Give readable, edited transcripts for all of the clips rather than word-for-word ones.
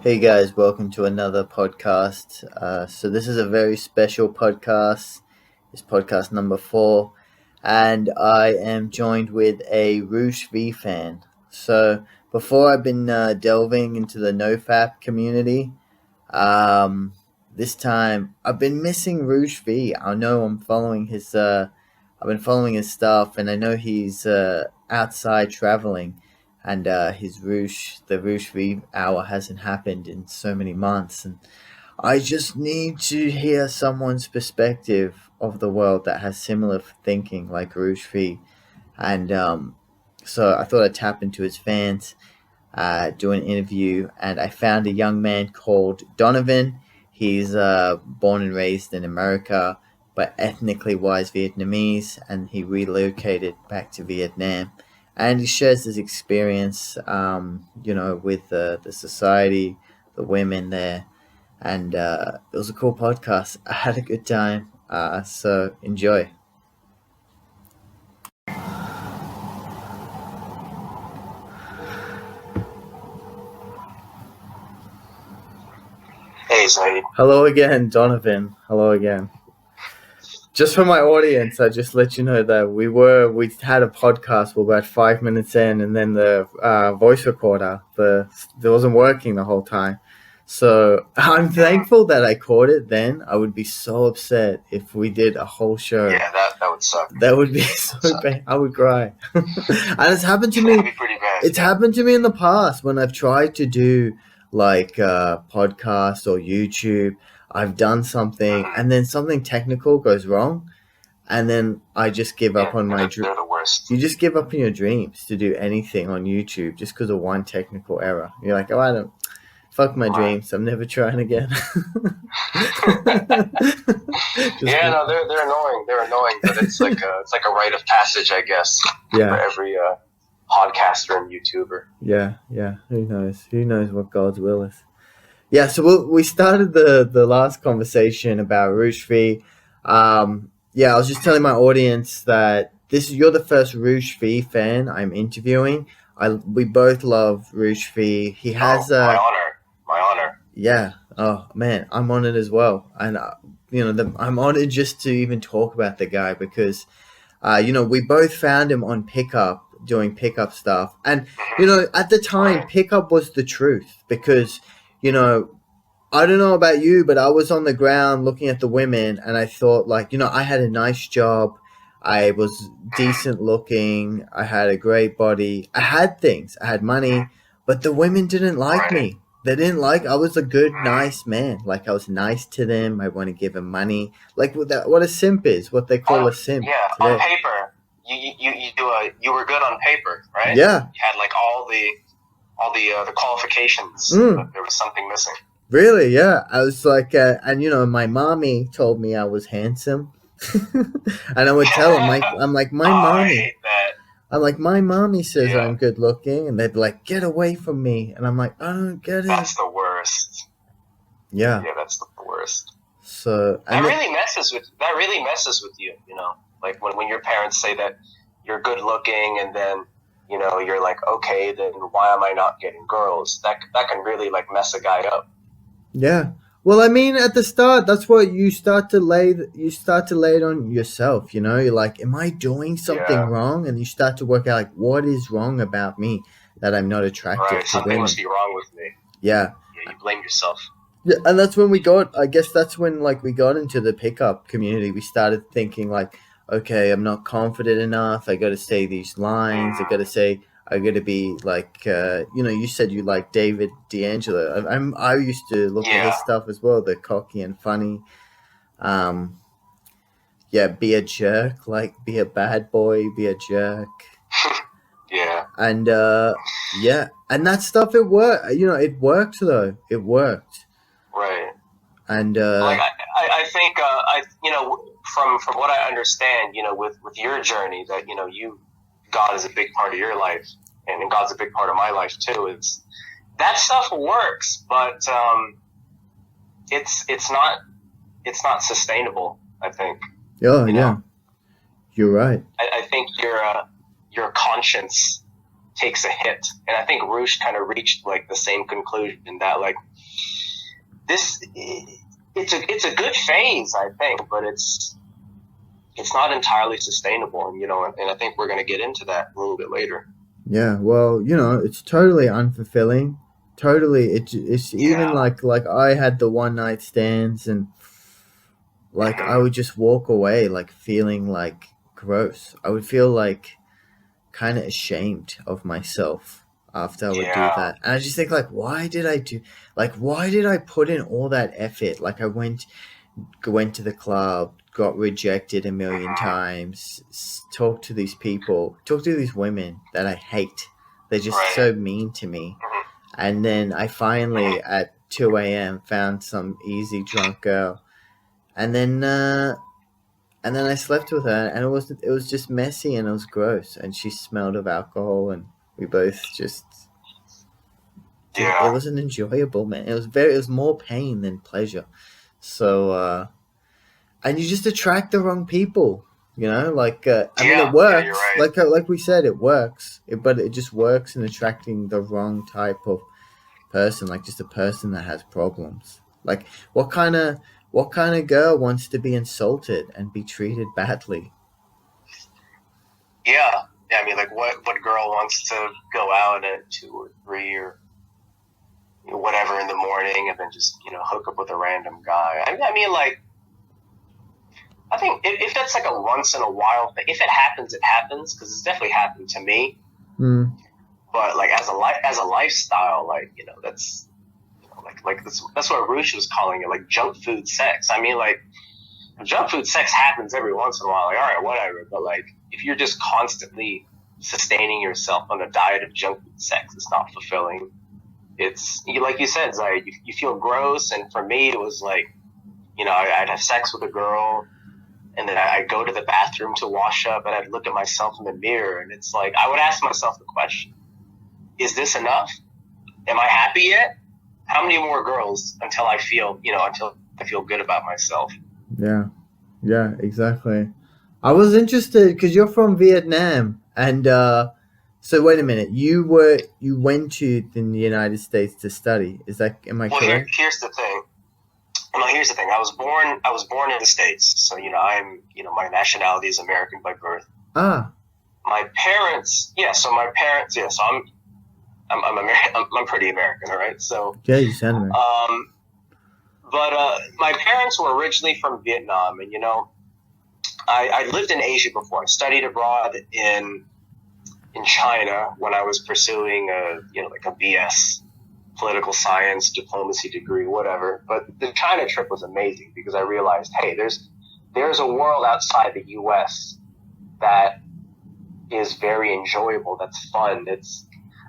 Hey guys, welcome to another podcast. So this is a very special podcast. It's podcast number 4, and I am joined with a Roosh V fan. So before I've been delving into the NoFap community. Um, this time I've been missing Roosh V. I know I'm following his. I've been following his stuff, and I know he's outside traveling, and the Roosh V hour hasn't happened in so many months, and I just need to hear someone's perspective of the world that has similar thinking like Roosh V, and so I thought I'd tap into his fans, do an interview, and I found a young man called Donovan. He's born and raised in America, but ethnically wise Vietnamese, and he relocated back to Vietnam. And he shares his experience, with the society, the women there, and it was a cool podcast. I had a good time, so enjoy. Hey, Zaid. Hello again, Donovan. Hello again. Just for my audience, I just let you know that we had a podcast. We're about 5 minutes in, and then the voice recorder there wasn't working the whole time. So I'm thankful that I caught it. Then I would be so upset if we did a whole show. Yeah, that would suck. That would be so bad. I would cry. And it's happened to That'd me. be pretty bad. It's happened to me in the past when I've tried to do like podcasts or YouTube. I've done something, and then something technical goes wrong, and then I just give up on my They're the worst. You just give up on your dreams to do anything on YouTube just because of one technical error. You're like, oh, I don't. Fuck my dreams. I'm never trying again. Yeah, no, they're annoying. They're annoying, but it's like a rite of passage, I guess, for every podcaster and YouTuber. Yeah. Who knows? Who knows what God's will is? Yeah, so we started the last conversation about Roosh V. I was just telling my audience that you're the first Roosh V fan I'm interviewing. We both love Roosh V. He has my honor. Yeah. Oh man, I'm honored as well, and I'm honored just to even talk about the guy because, we both found him on Pickup doing pickup stuff, and at the time Pickup was the truth because. I don't know about you, but I was on the ground looking at the women and I thought I had a nice job. I was decent looking. I had a great body. I had things. I had money, but the women didn't like me. They didn't I was a good, nice man. Like I was nice to them. I want to give them money. Like what a simp is, what they call a simp. Yeah, today. On paper, you were good on paper, right? Yeah. You had like all the qualifications, but there was something missing. Really? Yeah. I was like, my mommy told me I was handsome, and I would tell them, I'm like, my mommy. I hate that. I'm like, my mommy says I'm good looking, and they'd be like, get away from me, and I'm like, I don't get it. That's the worst. Yeah. Yeah, that's the worst. So that really messes with you. Like when your parents say that you're good looking, and then. You're like, okay, then why am I not getting girls? That can really like mess a guy up. Yeah. Well, I mean, at the start, that's what you start to lay it on yourself. You're like, am I doing something wrong? And you start to work out like, what is wrong about me that I'm not attractive to something women? Must be wrong with me. Yeah. Yeah, you blame yourself. Yeah, and that's when we got into the pickup community. We started thinking like, okay, I'm not confident enough. I got to say these lines. I got to be like, you said you like David D'Angelo. I used to look at his stuff as well. The cocky and funny. Be a jerk. Like, be a bad boy. Be a jerk. Yeah. And and that stuff. It worked. It worked though. It worked. Right. And I think from what I understand, with your journey, that God is a big part of your life, and God's a big part of my life too. It's that stuff works, but it's not sustainable. I think. Yeah, you're right. I think your conscience takes a hit. And I think Roosh kind of reached like the same conclusion that like it's a good phase, I think, but it's not entirely sustainable, and and I think we're going to get into that a little bit later. Yeah, well, it's totally unfulfilling. Totally, it's even like I had the one night stands, and like I would just walk away like feeling like gross. I would feel like kind of ashamed of myself after I would do that. And I just think like, why did I put in all that effort? Like I went to the club, got rejected a million times, talked to these women that I hate. They're just so mean to me. And then I finally at 2 a.m. found some easy drunk girl. And then I slept with her, and it was just messy and it was gross, and she smelled of alcohol, and we both just it wasn't enjoyable, man. It was more pain than pleasure. So and you just attract the wrong people, like I mean it works. Yeah, you're right. Like we said, it works. But it just works in attracting the wrong type of person, like just a person that has problems. Like what kind of girl wants to be insulted and be treated badly? Yeah, I mean, like what girl wants to go out at 2 or 3 or whatever in the morning and then just hook up with a random guy? I mean, like, I think if that's like a once in a while thing, if it happens, it happens, because it's definitely happened to me. But like as a lifestyle, like that's. Like that's what Roosh was calling it, like junk food sex. I mean, like junk food sex happens every once in a while. Like, all right, whatever. But like, if you're just constantly sustaining yourself on a diet of junk food sex, it's not fulfilling. It's like you said, Zai, you feel gross. And for me, it was like, I'd have sex with a girl, and then I'd go to the bathroom to wash up, and I'd look at myself in the mirror, and it's like I would ask myself the question: is this enough? Am I happy yet? How many more girls until I feel good about myself? Yeah, exactly. I was interested because you're from Vietnam, and so wait a minute, you went to the United States to study. Am I correct? Here's the thing. Here's the thing. I was born in the States, so I'm my nationality is American by birth. My parents, so I'm American. I'm pretty American, all right. So yeah, you sound American. But my parents were originally from Vietnam, and I lived in Asia before. I studied abroad in China when I was pursuing like a BS political science diplomacy degree, whatever. But the China trip was amazing because I realized, hey, there's a world outside the U.S. that is very enjoyable. That's fun.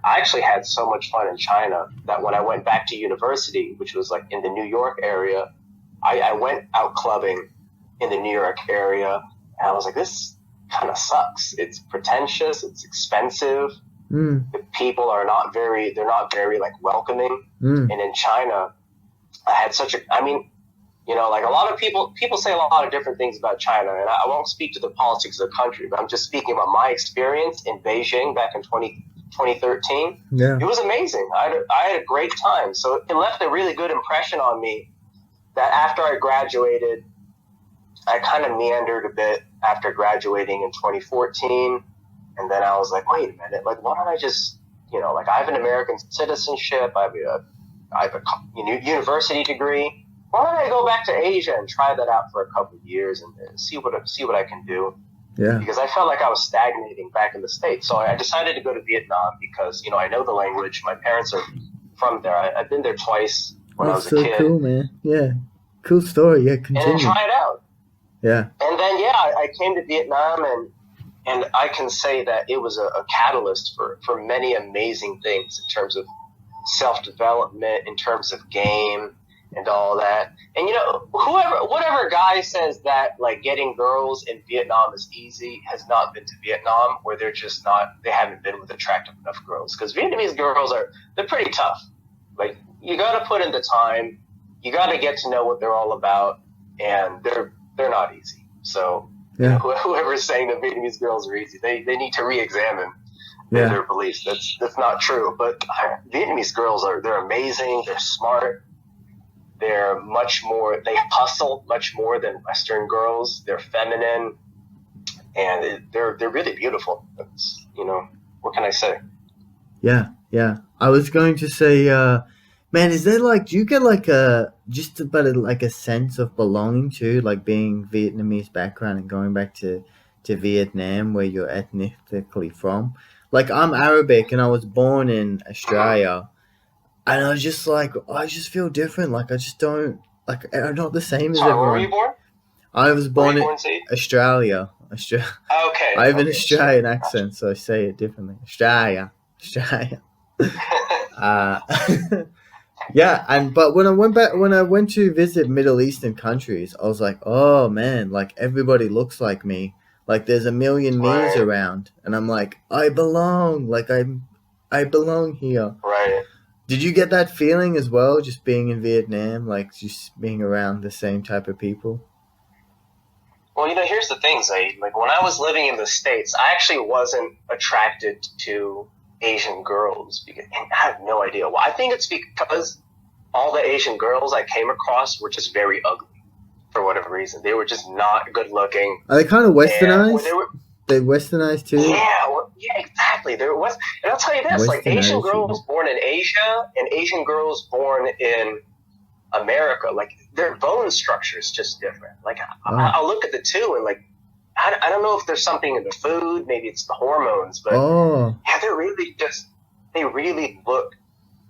I actually had so much fun in China that when I went back to university, which was like in the New York area, I went out clubbing in the New York area, and I was like, this kind of sucks. It's pretentious. It's expensive. The people are not very like welcoming. And in China, I had like a lot of people say a lot of different things about China, and I won't speak to the politics of the country, but I'm just speaking about my experience in Beijing back in 2013. Yeah. It was amazing. I had a great time. So it left a really good impression on me that after I graduated, I kind of meandered a bit after graduating in 2014. And then I was like, wait a minute, like, why don't I just, like I have an American citizenship, I have a university degree. Why don't I go back to Asia and try that out for a couple of years and see what I can do? Yeah. Because I felt like I was stagnating back in the States. So I decided to go to Vietnam because, I know the language. My parents are from there. I've been there twice when I was a kid. That's so cool, man. Yeah. Cool story. Yeah, continue. And then try it out. Yeah. And then, I came to Vietnam, and I can say that it was a catalyst for many amazing things in terms of self-development, in terms of game, and all that. And whatever guy says that like getting girls in Vietnam is easy has not been to Vietnam, where they haven't been with attractive enough girls, because Vietnamese girls they're pretty tough. Like, you got to put in the time, you got to get to know what they're all about, and they're not easy. So whoever is saying that Vietnamese girls are easy, they need to re-examine Yeah. their beliefs. That's not true. But Vietnamese girls they're amazing. They're smart. They're much more. They hustle much more than Western girls. They're feminine, and they're really beautiful. That's, what can I say? Yeah, yeah. I was going to say, man, is there like, do you get like just about like a sense of belonging to, like being Vietnamese background and going back to Vietnam where you're ethnically from? Like I'm Arabic and I was born in Australia, and I was just like, I just feel different. Like I just don't, like I'm not the same as Sorry, where were you everyone. born? I was Where were born you in born, Steve? Australia. Australia. Okay. I have an Okay. Australian Gotcha. accent, so I say it differently. Australia, Australia. Uh, yeah, and but when I went to visit Middle Eastern countries, I was like, oh man, like everybody looks like me. Like there's a million me's Right. around, and I'm like, I belong. Like I belong here. Right. Did you get that feeling as well, just being in Vietnam, like just being around the same type of people? Well, here's the thing, Zaid. Like when I was living in the States, I actually wasn't attracted to Asian girls because and I have no idea why. I think it's because all the Asian girls I came across were just very ugly for whatever reason. They were just not good looking, Are they kind of and westernized? they were They westernized too. yeah, exactly. There was, and I'll tell you this: like Western Asian attitude. girls born in Asia and Asian girls born in America, like their bone structure is just different. Like Oh, I'll look at the two and like I don't know if there's something in the food, maybe it's the hormones, but oh, yeah, they really look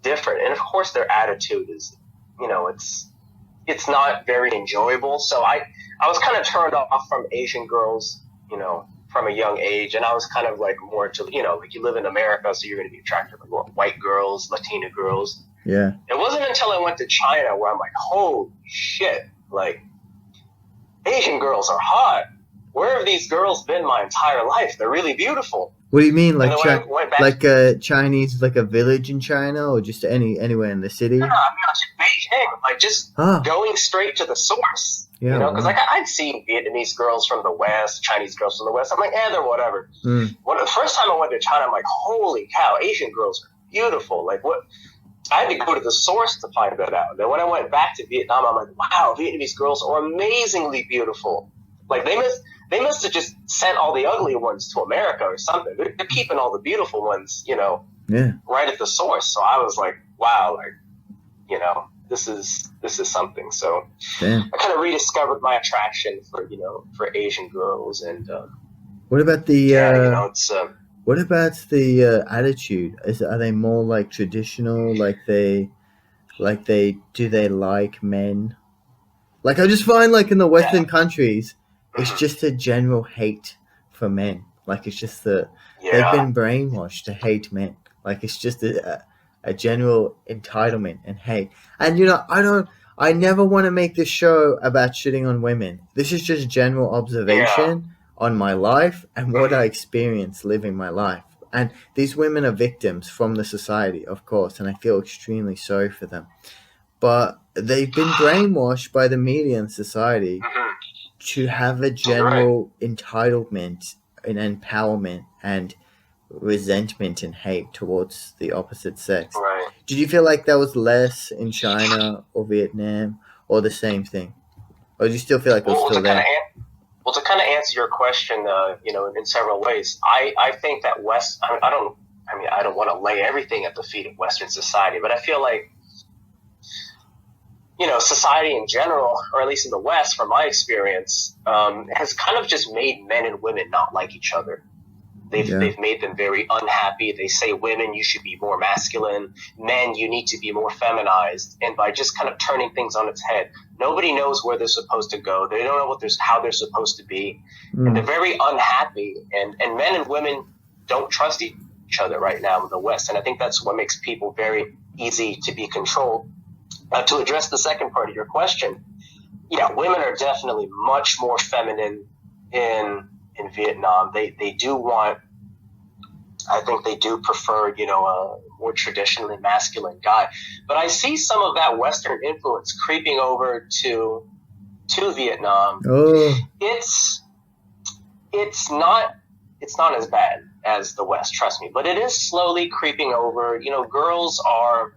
different. And of course, their attitude is, it's not very enjoyable. So I was kind of turned off from Asian girls, from a young age, and I was kind of like more to, like you live in America, so you're going to be attracted to like white girls, Latina girls. yeah. It wasn't until I went to China where I'm like, holy shit, like Asian girls are hot. Where have these girls been my entire life? They're really beautiful. What do you mean, And like then when I went back like a Chinese, like a village in China, or just anywhere in the no, city? I mean, just Beijing, like just Ah, going straight to the source. yeah, Because like wow. I'd seen Vietnamese girls from the West, Chinese girls from the West. I'm like, they're whatever. Mm, When the first time I went to China, I'm like, holy cow, Asian girls are beautiful. Like what? I had to go to the source to find that out. Then when I went back to Vietnam, I'm like, wow, Vietnamese girls are amazingly beautiful. Like they must have just sent all the ugly ones to America or something. They're keeping all the beautiful ones, yeah, right at the source. So I was like, wow, like, this is something. So damn. I kind of rediscovered my attraction for Asian girls, and What about the it's what about the attitude? Are they more like traditional? Do they like men? Like I just find like in the yeah, Western countries, it's just a general hate for men. Like it's just they've yeah, been brainwashed to hate men. Like it's just a general entitlement and hate. And I never want to make this show about shitting on women. This is just general yeah, observation on my life and what I experience living my life. And these women are victims from the society, of course, and I feel extremely sorry for them. But they've been brainwashed by the media and society to have a you're right. general entitlement and empowerment and resentment and hate towards the opposite sex. Right. Did you feel like that was less in China or Vietnam or the same thing? Or do you still feel like it was Well, still to kind of there? answer your question, in several ways, I think that I don't want to lay everything at the feet of Western society, but I feel like, society in general, or at least in the West, from my experience, has kind of just made men and women not like each other. Yeah. They've made them very unhappy. They say, women, you should be more masculine. Men, you need to be more feminized. And by just kind of turning things on its head, nobody knows where they're supposed to go. They don't know how they're supposed to be. And they're Mm. very unhappy. And men and women don't trust each other right now in the West. And I think that's what makes people very easy to be controlled. To address the second part of your question, yeah, women are definitely much more feminine in Vietnam. They do want, I think they do prefer, a more traditionally masculine guy. But I see some of that Western influence creeping over to Vietnam. Oh, It's it's not as bad. as the West, trust me. But it is slowly creeping over. Girls are,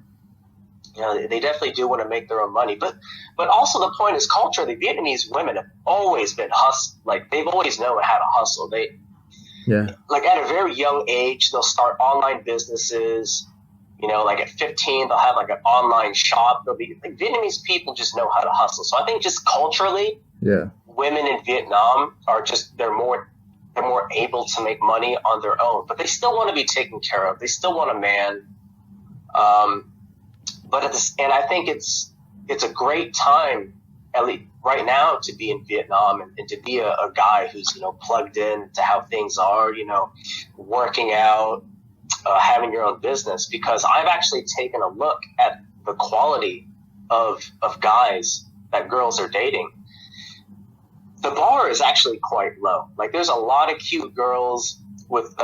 they definitely do want to make their own money. But also the point is culture. The Vietnamese women have always been they've always known how to hustle. Like at a very young age, they'll start online businesses. Like at 15, they'll have like an online shop. They'll be like, Vietnamese people just know how to hustle. So I think just culturally, women in Vietnam are they're more able to make money on their own, but they still want to be taken care of. They still want a man. And I think it's a great time, at least right now, to be in Vietnam and to be a guy who's, plugged in to how things are, working out, having your own business, because I've actually taken a look at the quality of guys that girls are dating. The bar is actually quite low. Like there's a lot of cute girls with,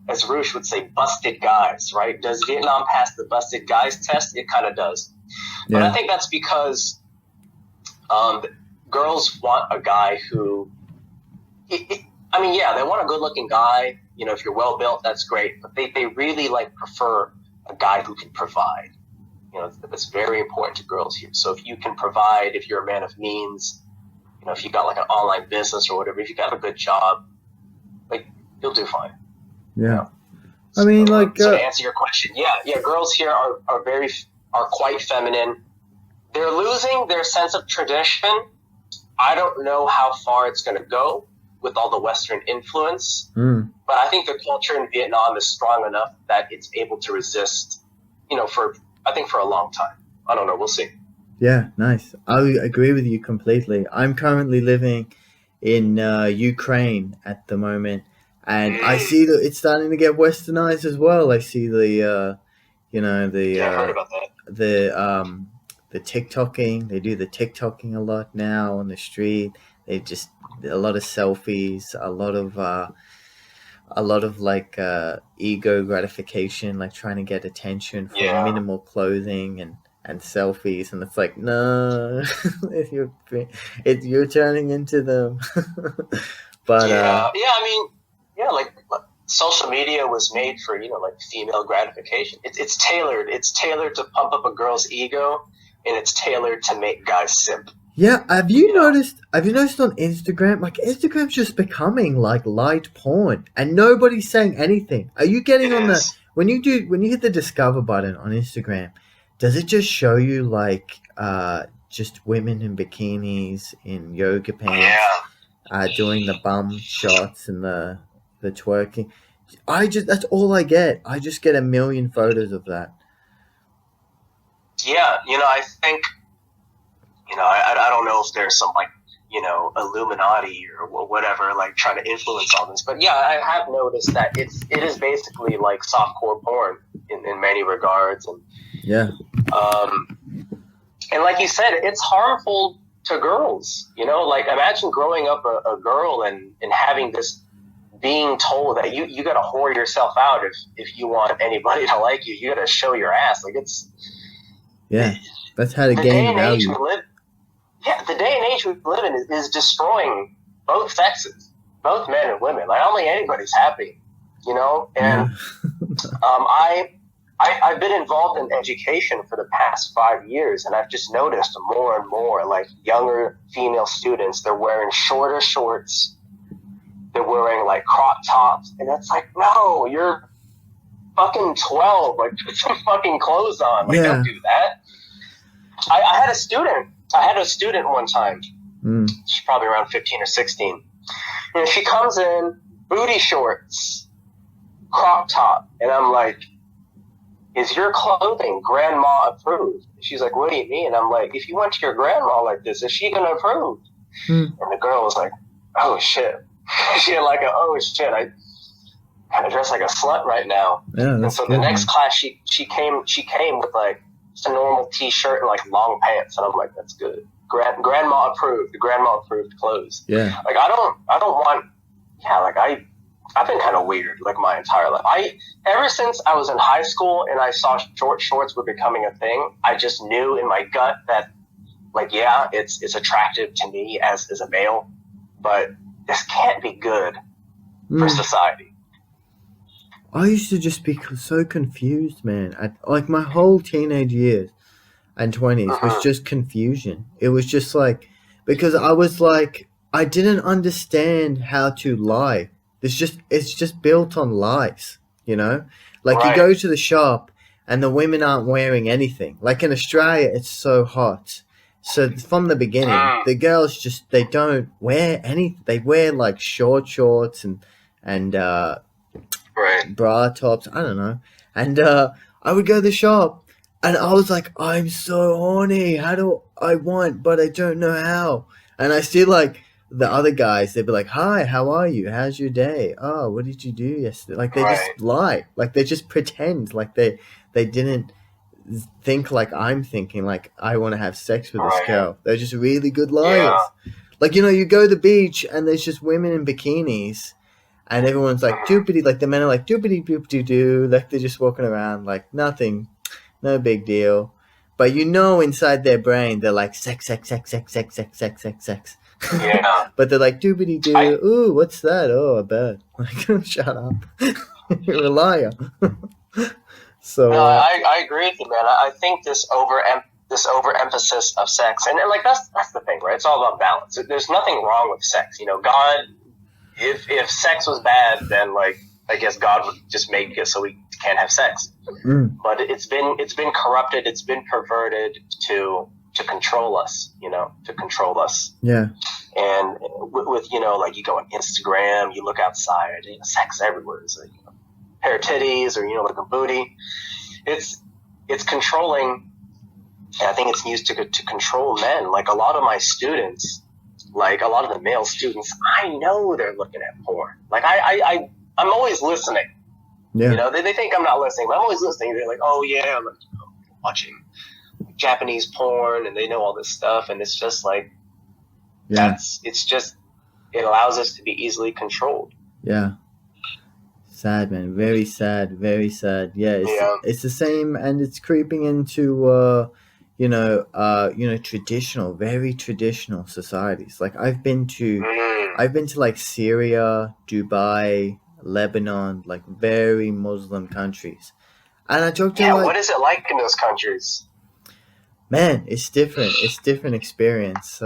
as Roosh would say, busted guys, right? Does Vietnam pass the busted guys test? It kind of does. But I think that's because girls want a guy who, they want a good-looking guy. If you're well-built, that's great. But they really prefer a guy who can provide. That's very important to girls here. So if you can provide, if you're a man of means, if you got like an online business or whatever, if you got a good job, you'll do fine. Yeah. So to answer your question, girls here are quite feminine. They're losing their sense of tradition. I don't know how far it's going to go with all the Western influence, but I think the culture in Vietnam is strong enough that it's able to resist, for a long time. I don't know. We'll see. Yeah, nice. I agree with you completely. I'm currently living in Ukraine at the moment, and I see that it's starting to get westernized as well. I see the I heard about that. The TikToking. They do the TikToking a lot now on the street. They just a lot of selfies, a lot of ego gratification, like trying to get attention for minimal clothing and selfies, and it's like, no, you're turning into them. But social media was made for female gratification. It's tailored to pump up a girl's ego, and it's tailored to make guys simp. Yeah, have you noticed on Instagram, Instagram's just becoming like light porn and nobody's saying anything. Are you getting when you hit the discover button on Instagram, does it just show you just women in bikinis, in yoga pants, doing the bum shots and the twerking? That's all I get. I just get a million photos of that. Yeah, I think I don't know if there's some Illuminati or whatever trying to influence all this, but I have noticed that it is basically like softcore porn in many regards, and and like you said, it's harmful to girls. Imagine growing up a girl and having this, being told that you got to whore yourself out if you want anybody to like you. You got to show your ass. That's how to gain value. The day and age we live in is destroying both sexes, both men and women. I don't think anybody's happy, And I've been involved in education for the past 5 years, and I've just noticed more and more younger female students. They're wearing shorter shorts. They're wearing crop tops, and it's no, you're fucking 12. Put some fucking clothes on. Don't do that. I had a student one time. She's probably around 15 or 16. And she comes in, booty shorts, crop top. And I'm like, is your clothing grandma approved? She's like, what do you mean? I'm like, if you went to your grandma like this, is she going to approve? And the girl was like, oh, shit. She had oh, shit, I kind of dress like a slut right now. Yeah, and so the next class, she came with just a normal t-shirt and long pants, and I'm like, that's good. Grandma approved. The grandma approved clothes. Yeah. I don't want. Yeah. I've been kind of weird my entire life. Ever since I was in high school and I saw short shorts were becoming a thing, I just knew in my gut that it's attractive to me as a male, but this can't be good for society. I used to just be so confused, man. Like my whole teenage years and 20s was Mm-hmm. just confusion. It was just like, because I was like, I didn't understand how to lie. It's just built on lies, you know? Like you Right. go to the shop and the women aren't wearing anything. Like in Australia, it's so hot. So from the beginning, Mm. the girls just, they don't wear anything. They wear like shorts and Right. bra tops. I don't know. And I would go to the shop, and I was like, I'm so horny. How do I want, but I don't know how. And I see like the other guys. They'd be like, Hi, how are you? How's your day? Oh, what did you do yesterday? Like they Right. just lie. Like they just pretend. Like they didn't think like I'm thinking. Like I want to have sex with this Right. girl. They're just really good Yeah. liars. Like you go to the beach and there's just women in bikinis and everyone's like Mm-hmm. doopity, like the men are like doopity doop doo doo, like they're just walking around like nothing, no big deal. But inside their brain they're like sex, sex, sex, sex, sex, sex, sex, sex, sex. Yeah. But they're like doopity I doo. Ooh, what's that? Oh, a bird. Like, shut up. You're a liar. no, So, I agree with you, man. I think this overemphasis of sex, and like that's the thing, right? It's all about balance. There's nothing wrong with sex. God, if sex was bad, then like I guess God would just make it so we can't have sex. But it's been corrupted. It's been perverted to control us. To control us. yeah, And with like you go on Instagram, you look outside, sex everywhere. It's like, pair of titties or like a booty. It's controlling. And I think it's used to control men. Like a lot of my students, like a lot of the male students, I know they're looking at porn. Like I'm always listening. yeah, They think I'm not listening, but I'm always listening. They're like, oh yeah, I'm watching Japanese porn, and they know all this stuff, and it's just like yeah, it allows us to be easily controlled. yeah. Sad, man. Very sad. Very sad. Yeah, Yeah. it's the same, and it's creeping into traditional, very traditional societies. Like Mm. I've been to like Syria, Dubai, Lebanon, like very Muslim countries, and I talked to Yeah, like, what is it like in those countries? man, it's different. It's different experience.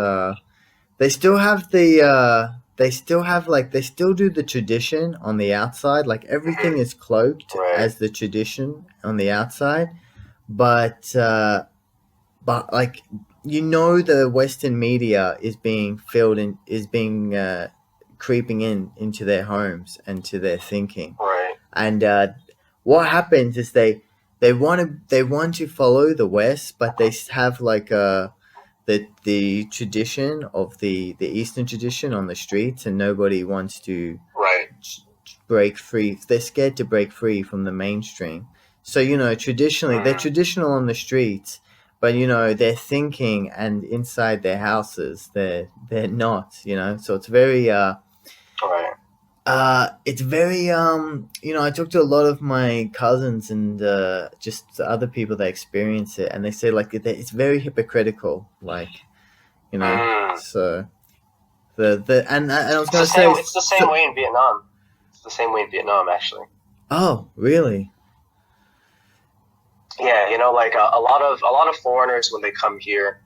They still have they still do the tradition on the outside. Like everything is cloaked Right. as the tradition on the outside, but like the Western media is being filled in is being creeping into their homes and to their thinking. Right. And what happens is they want to follow the West, but they have like the tradition of the Eastern tradition on the streets, and nobody wants to Right. break free. They're scared to break free from the mainstream. So traditionally they're Mm. traditional on the streets, but they're thinking and inside their houses they're not. So it's very Right. it's very I talk to a lot of my cousins and just the other people that experience it, and they say like it's very hypocritical, like Mm. so the and I was It's the gonna same. say It's the same way in Vietnam. It's the same way in Vietnam, actually. oh really? Yeah, like a lot of foreigners when they come here,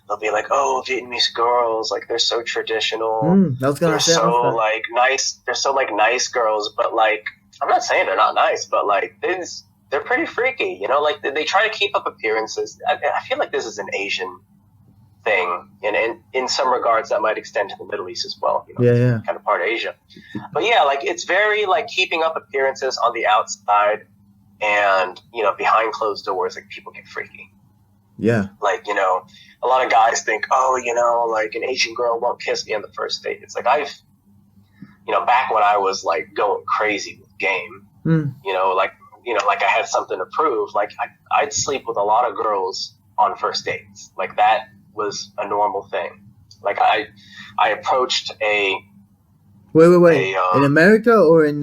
they'll be like, "Oh, Vietnamese girls, like they're so traditional. I was gonna They're say so after. like nice. They're so like nice girls." But like, I'm not saying they're not nice, but like they're pretty freaky. Like they try to keep up appearances. I feel like this is an Asian thing, and in some regards that might extend to the Middle East as well. Yeah. Kind of part of Asia. But yeah, like it's very like keeping up appearances on the outside, and behind closed doors, like people get freaky. Yeah. Like a lot of guys think, oh, like an Asian girl won't kiss me on the first date. It's like back when I was like going crazy with game, like I had something to prove. Like I'd sleep with a lot of girls on first dates. Like that was a normal thing. Like I approached a Wait. a In America or in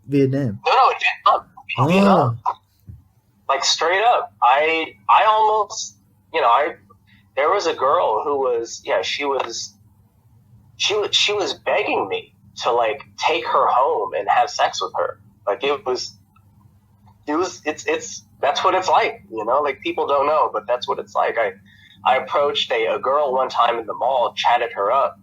Vietnam? no, in Vietnam. Oh. Vietnam. Like straight up, I almost, there was a girl who was, she was begging me to like take her home and have sex with her. Like it was that's what it's like, like people don't know, but that's what it's like. I approached a girl one time in the mall, chatted her up.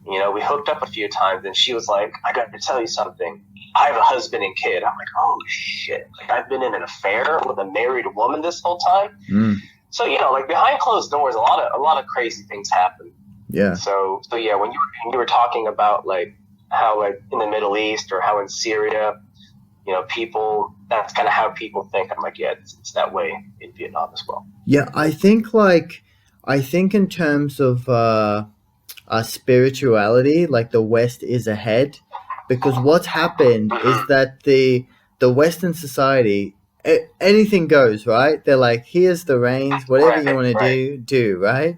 We hooked up a few times, and she was like, I got to tell you something. I have a husband and kid. I'm like, oh shit. Like, I've been in an affair with a married woman this whole time. So, like behind closed doors, a lot of crazy things happen. Yeah. So yeah, when you were talking about like how like in the Middle East or how in Syria, people, that's kind of how people think. I'm like, yeah, it's that way in Vietnam as well. Yeah, I think in terms of spirituality, like the West is ahead, because what's happened is that the Western society, anything goes, right? They're like, here's the reins, whatever you want to do, right?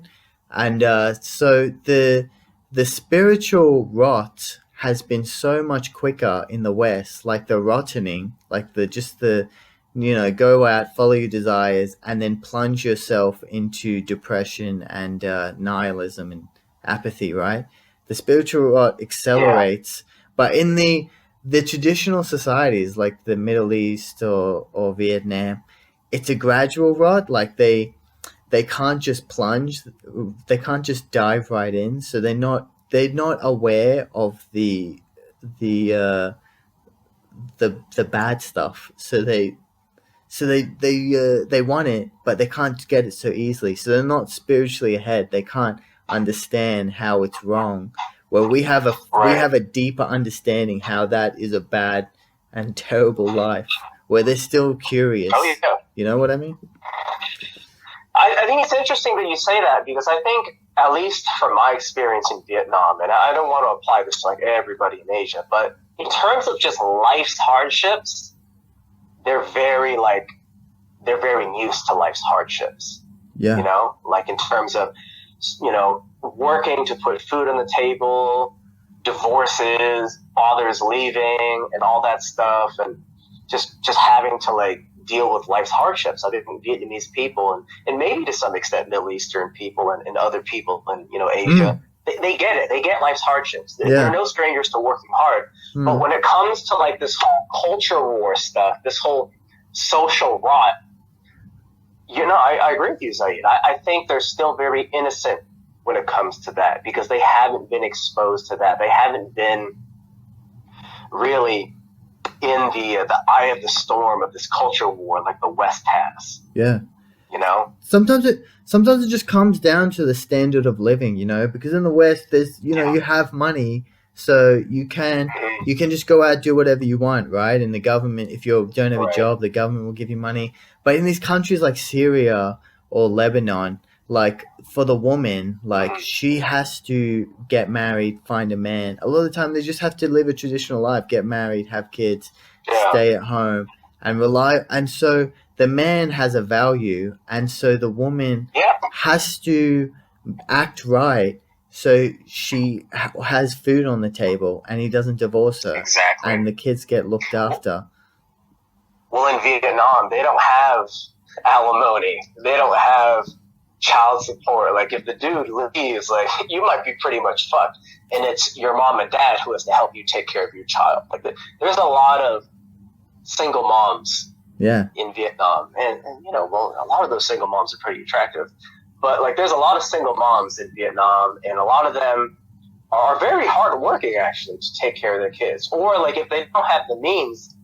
And so the spiritual rot has been so much quicker in the West, like the rottening, like go out, follow your desires, and then plunge yourself into depression and nihilism and apathy, right? The spiritual rot accelerates, but in the traditional societies like the Middle East or Vietnam, it's a gradual rot. Like they can't just plunge, they can't just dive right in, so they're not aware of the bad stuff, so they want it, but they can't get it so easily, so they're not spiritually ahead. They can't understand how it's wrong. Well, we have a deeper understanding how that is a bad and terrible life, where they're still curious. Oh, yeah. You know what I mean? I think it's interesting that you say that, because I think, at least from my experience in Vietnam, and I don't want to apply this to like everybody in Asia, but in terms of just life's hardships, they're very used to life's hardships. Yeah. Like in terms of, working to put food on the table, divorces, fathers leaving, and all that stuff, and just having to like deal with life's hardships. I think Vietnamese people and maybe to some extent Middle Eastern people and other people in Asia, they get it. They get life's hardships. They're no strangers to working hard. But when it comes to like this whole culture war stuff, this whole social rot, I agree with you, Zaid. I think they're still very innocent when it comes to that, because they haven't been exposed to that. They haven't been really in the eye of the storm of this culture war like the West has. Yeah. Sometimes it just comes down to the standard of living, because in the West there's you have money, so you can just go out, do whatever you want, right? And the government, if you don't have a job, the government will give you money. But in these countries like Syria or Lebanon, like for the woman, like she has to get married, find a man. A lot of the time they just have to live a traditional life, get married, have kids, stay at home and rely. And so the man has a value, and so the woman has to act right, so she has food on the table and he doesn't divorce her. Exactly. And the kids get looked after. Well, in Vietnam, they don't have alimony. They don't have child support. Like, if the dude leaves, like, you might be pretty much fucked. And it's your mom and dad who has to help you take care of your child. Like, there's a lot of single moms in Vietnam. And well, a lot of those single moms are pretty attractive. But, like, there's a lot of single moms in Vietnam, and a lot of them are very hardworking, actually, to take care of their kids. Or, like, if they don't have the means,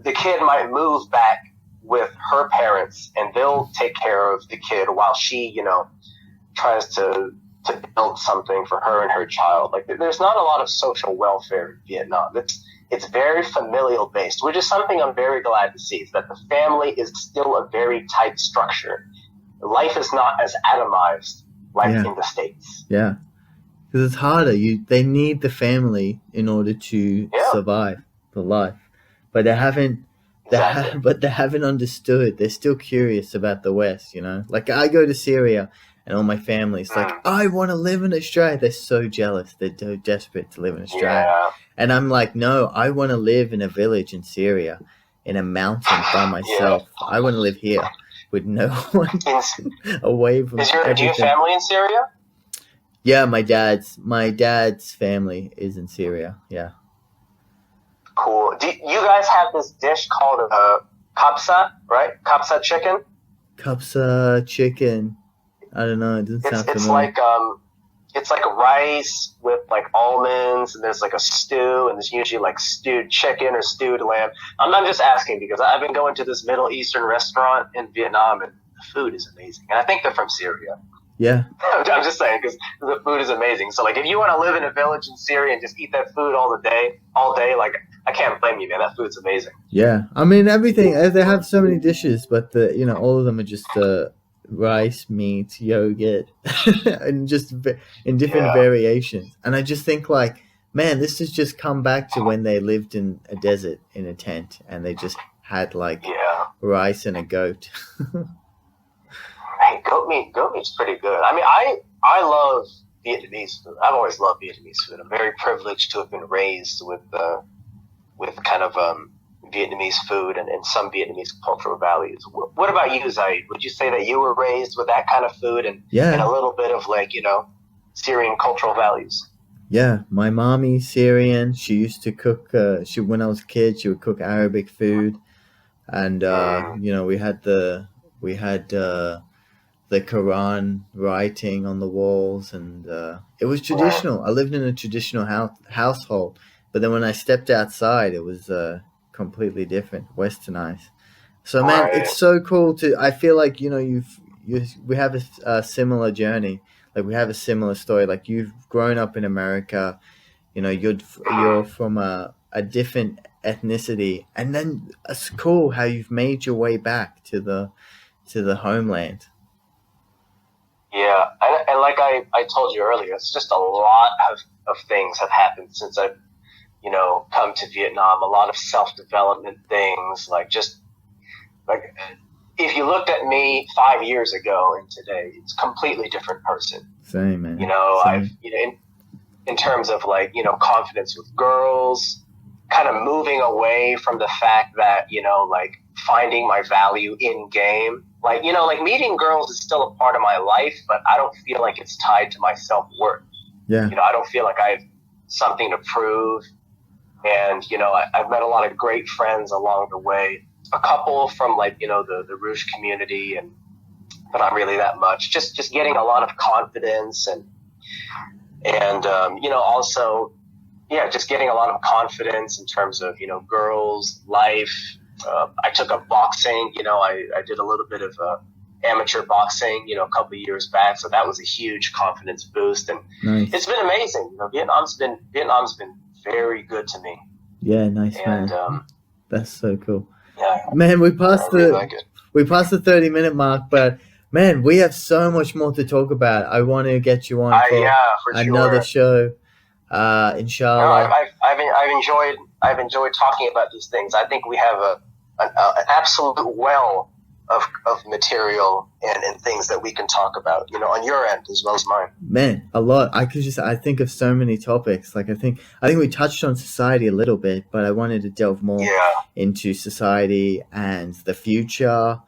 the kid might move back with her parents, and they'll take care of the kid while she, tries to build something for her and her child. Like, there's not a lot of social welfare in Vietnam. It's very familial based, which is something I'm very glad to see, is that the family is still a very tight structure. Life is not as atomized like in the States. Yeah, because it's harder. They need the family in order to survive the life, but they haven't. But they haven't understood. They're still curious about the West. Like, I go to Syria, and all my family's like, I want to live in Australia. They're so jealous. They're so desperate to live in Australia, and I'm like, no, I want to live in a village in Syria, in a mountain by myself. I want to live here with no one away from everything. Do you have family in Syria? Yeah, my dad's family is in Syria. Yeah. Cool. Do you guys have this dish called kapsa, right? Kapsa chicken. Kapsa chicken. I don't know. It doesn't sound familiar. It's like rice with like almonds, and there's like a stew, and there's usually like stewed chicken or stewed lamb. I'm just asking because I've been going to this Middle Eastern restaurant in Vietnam, and the food is amazing. And I think they're from Syria. Yeah. I'm just saying because the food is amazing. So like, if you want to live in a village in Syria and just eat that food all day, like I can't blame you, man. That food's amazing. Yeah, I mean everything. They have so many dishes, but all of them are just rice, meat, yogurt, and just in different variations. And I just think like, man, this has just come back to when they lived in a desert in a tent, and they just had like rice and a goat. Hey, goat meat's pretty good. I mean, I love Vietnamese food. I've always loved Vietnamese food. I'm very privileged to have been raised with kind of Vietnamese food and some Vietnamese cultural values. What about you, Zaid? Would you say that you were raised with that kind of food and a little bit of like, Syrian cultural values? Yeah, my mommy's Syrian. She used to cook. When I was a kid, she would cook Arabic food, and we had the Quran writing on the walls, and it was traditional. I lived in a traditional household, but then when I stepped outside, it was completely different, westernized. So man, it's so cool to. I feel like we have a similar journey. Like we have a similar story. Like you've grown up in America, you're from a different ethnicity, and then it's cool how you've made your way back to the homeland. Yeah, and like I told you earlier, it's just a lot of things have happened since I've come to Vietnam. A lot of self-development things, like if you looked at me 5 years ago and today, it's a completely different person. Same, man. Same. I've in terms of like confidence with girls, kind of moving away from the fact that like finding my value in game. Like like meeting girls is still a part of my life, but I don't feel like it's tied to my self-worth. Yeah. I don't feel like I have something to prove. And I've met a lot of great friends along the way. A couple from like the Roosh community, but not really that much. Just getting a lot of confidence and also just getting a lot of confidence in terms of girls, life. I took up boxing. I did a little bit of amateur boxing a couple of years back, so that was a huge confidence boost, and nice. It's been amazing. Vietnam's been very good to me. Yeah, nice, and, man. That's so cool. Yeah, man, we passed we passed the 30-minute mark, but man, we have so much more to talk about. I want to get you on for another show. Inshallah. No, I've enjoyed talking about these things. I think we have an absolute well of material and things that we can talk about, on your end as well as mine. Man, a lot. I think of so many topics. Like I think we touched on society a little bit, but I wanted to delve more into society and the future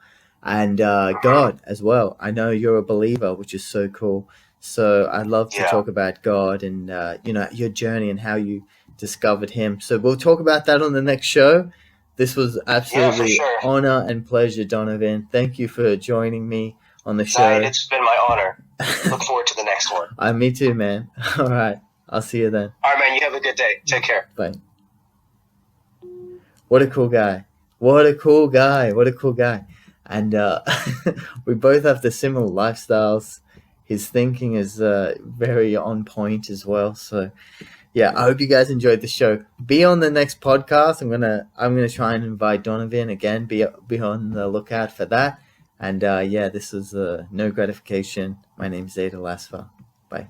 and God as well. I know you're a believer, which is so cool. So I'd love to talk about God and your journey and how you discovered Him. So we'll talk about that on the next show. This was absolutely honor and pleasure, Donovan. Thank you for joining me on the show. It's been my honor. Look forward to the next one. Me too, man. All right. I'll see you then. All right, man. You have a good day. Take care. Bye. What a cool guy. What a cool guy. And we both have the similar lifestyles. His thinking is very on point as well. So yeah, I hope you guys enjoyed the show. Be on the next podcast. I'm gonna try and invite Donovan again. Be on the lookout for that. And this is No Gratification. My name's Zaid Al-Asfar. Bye.